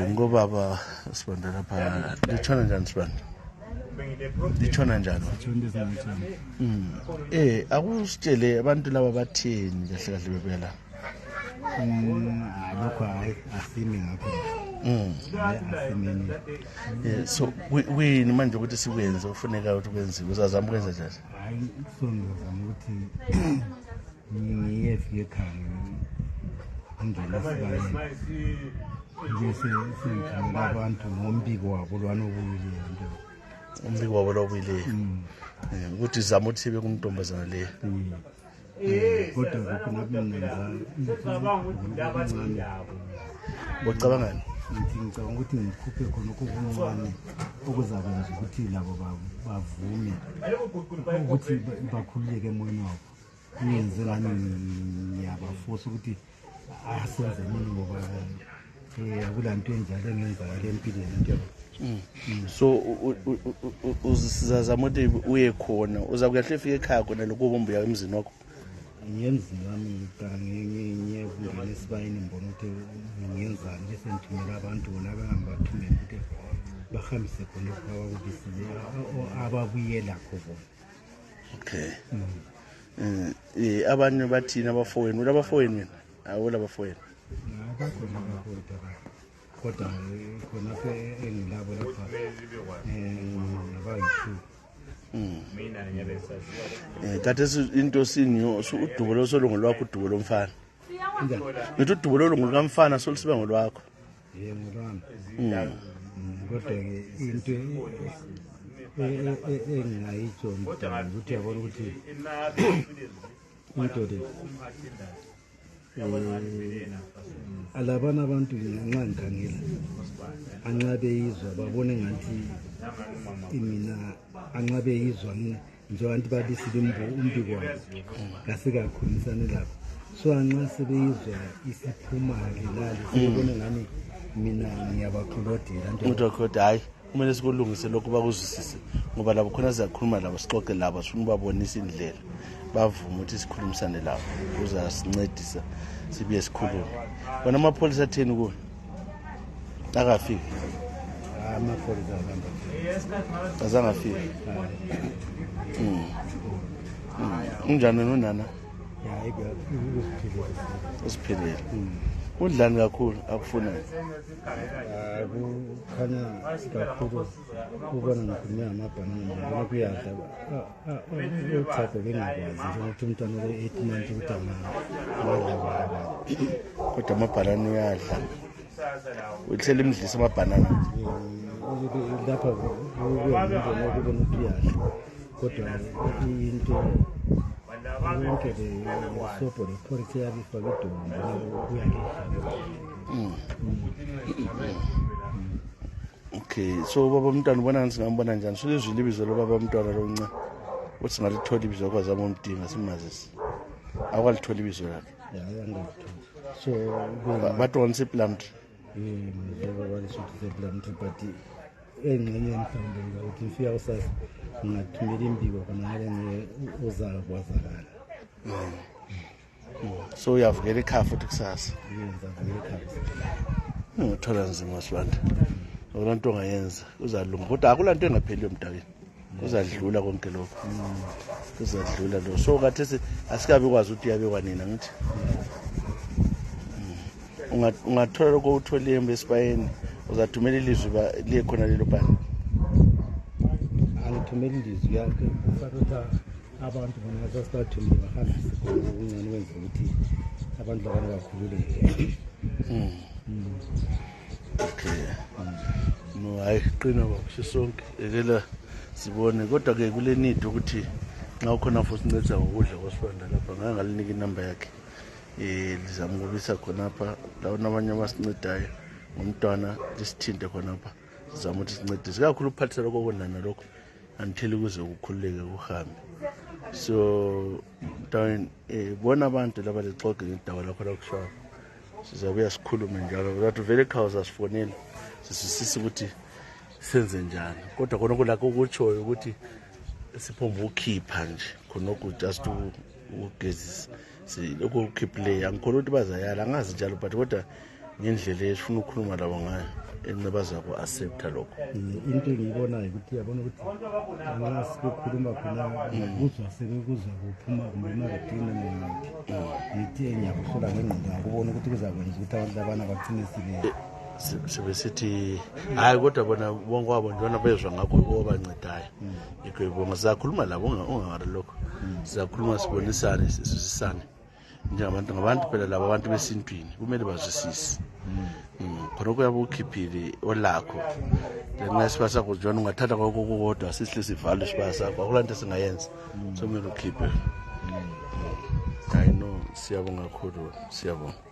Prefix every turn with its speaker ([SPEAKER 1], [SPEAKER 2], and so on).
[SPEAKER 1] ngobaba Sibanda lapha litshona njani Sibanda? Litshona njani? Akusitshele abantu laba batheni kahle kahle bebuya la.
[SPEAKER 2] Lokho asimi ngapho.
[SPEAKER 1] So wini manje ukuthi sikwenze ufuneka ukuthi kwenziwe uzazama ukwenza njani?
[SPEAKER 2] Hayi kusongezama ukuthi ngiyefike ekhaya ngingena sibayeni bese sengithumela abantu ngombiko wabo lwanobuyile nto.
[SPEAKER 1] Umbiko wabo lobuyile. Ukuthi zama ukuthi sibe kuntombazana le.
[SPEAKER 2] Kodwa kunakunenza
[SPEAKER 1] Ucabangani?
[SPEAKER 2] Ngicabanga ukuthi ngikhuphe khona okuncane okuzakwenza ukuthi labo bavume ukuthi bakhululeke emoyeni wabo. Ngiyenze ngani ngiyabafosa ukuthi asenze nini ngoba akulanto enjalo engenzakala empilweni nto.
[SPEAKER 1] So uzazama ukuthi uye khona uzakuyahle ufike ekhaya khona lokho bombuya emzini wakho.
[SPEAKER 2] Ngiyemzini wami ngiyekungena esibayeni ngibona ukuthi ngiyenzani bese ngithumela abantu bona abangabathumela ukuthi bahambise khona abakubisile ababuyela khona.
[SPEAKER 1] Okay. Abanye bathina abafowenu ulabafowenu wena awula abafowenu.
[SPEAKER 2] Abakhona kodwa khona phe engilabo lapha abayi2.
[SPEAKER 1] Kade into sinyo udubo losolungu lwakho udubo lomfana. Ngithi udubo lolungu kamfana solisiba ngolwakho.
[SPEAKER 2] Ngolwami. Kodwa ke into engingayitsho ukuthi yabona ukuthi into le alabana abantu ngenxa ngikhangela ancabe izwa babone ngathi mina ancabe izwa njengoba babisile umbiko wabo ngasekakhulumisana lapho so anxa sebeyizwa isiphumali lali sebone ngani mina ngiyabakhulodela nto
[SPEAKER 1] udokotela hayi kumele sikulungise lokho bakuzwisise ngoba labo khona siyakhuluma labo sixoxe labo sifuna ubabonisa indlela bavume ukuthi sikhulumisane labo uzasincedisa sibuye sikhulume. Bona amapholisa atheni kuwe? Akafiki.
[SPEAKER 2] Amapholisa
[SPEAKER 1] azangafiki. Unjani nonana?
[SPEAKER 2] Hayi
[SPEAKER 1] usiphilile. Udlani kakhulu akufuna.
[SPEAKER 2] Kukhanya kakhulu ubona ngikhuluma amabhanana ngoba kuyadla uchago bengakwazi njengokuthi umntwana ole-8 months ukuthi angadla
[SPEAKER 1] kodwa amabhanana uyadla. Uhlele imdlisa amabhanana.
[SPEAKER 2] Lapha ukubona ukuthi uyadla kodwa into yonke le sopo le policy yabifaka idumbu kuyadla.
[SPEAKER 1] Okay, so baba umntwana ubona ngani singambona njani? Sulezwile ibizo lo baba umntwana lo ncane. Uthi singalithola ibizo kwazi amomdinga simazisi. Akwalithola ibizo lakhe.
[SPEAKER 2] Angalithola. So
[SPEAKER 1] bathi wona seplant.
[SPEAKER 2] Njengoba balisho seplant but engxenye mhlawumbe ukuthi ngifika usasa ngingathumela imbiko khona ngale uzakwazakala.
[SPEAKER 1] So uyavukela ekhaya futhi kusasa.
[SPEAKER 2] Yenza vele ekhaya.
[SPEAKER 1] Ngithola nzima Sibanda. Olanto ongayenza uzalunga kodwa akulanto engapheliyo emdakeni. Kuzadlula konke lokho. Kuzadlula lo. So kathesi asikabe kwazi ukuthi yabe kwanina ngithi. Ungathola lokho uthole esibayeni uzathumela ilizwi liye khona lelo bani.
[SPEAKER 2] Angithumela ilizwi yakhe kufanele abantu bona basathumela bahambise ukungani wenza ukuthi abantu labana bakhululeke.
[SPEAKER 1] Okay. No hayi qina baba sisonke ekela sibone kodwa ke kule need ukuthi nxa ukhona futhi sinceda ngokudla kwaSibanda lapha ngangalinika inamba yakhe lizama ukubisa khona apha lawo nabanye abasincedayo ngomntwana lisithinte khona apha sizama ukuthi sincedise kakhulu uphathisa lokho konana lokho until kuze ukukhululeke kuhambe. So down bona abantu laba lexoxe ngedawa lakho lokushaya sizabuya sikhulume njalo ukuthi vele ekhaya asifonela sisisisa ukuthi senze njani kodwa khona kulakho ukutshoyo ukuthi siphomba ukukhipha nje khona just ugezisa lokho ukhiphle angikholwa ukuthi bazayala angazi njalo but kodwa ngendlela esifuna ukukhuluma labo ngayo enqeba zabo accepta lokho.
[SPEAKER 2] Into engiyibonayo ukuthi yabona ukuthi nxa sikhuluma khona kuzwa sebekuzwa kuphuma kumbe emarudini ngithi ngiyakuhlola ngengqondo ngakubona ukuthi kuzakwenza ukuthi abantu labana bagcine
[SPEAKER 1] sebesithi hayi kodwa bona bonke wabo njona bezwa ngakho obancedayo. Yikho sizakhuluma labo ungangari lokho. Sizakhuluma sibonisane sizwisisane. Ngabantu phela labo abantu besintwini kumele bazwisise. Khona kuyabe ukhiphile olakho ngenxa sibasa kujona ungathatha kwakho kodwa sihle sivalo sibasa akulanto singayenza so kumele ukhiphe. I know siyabonga kakhulu siyabonga.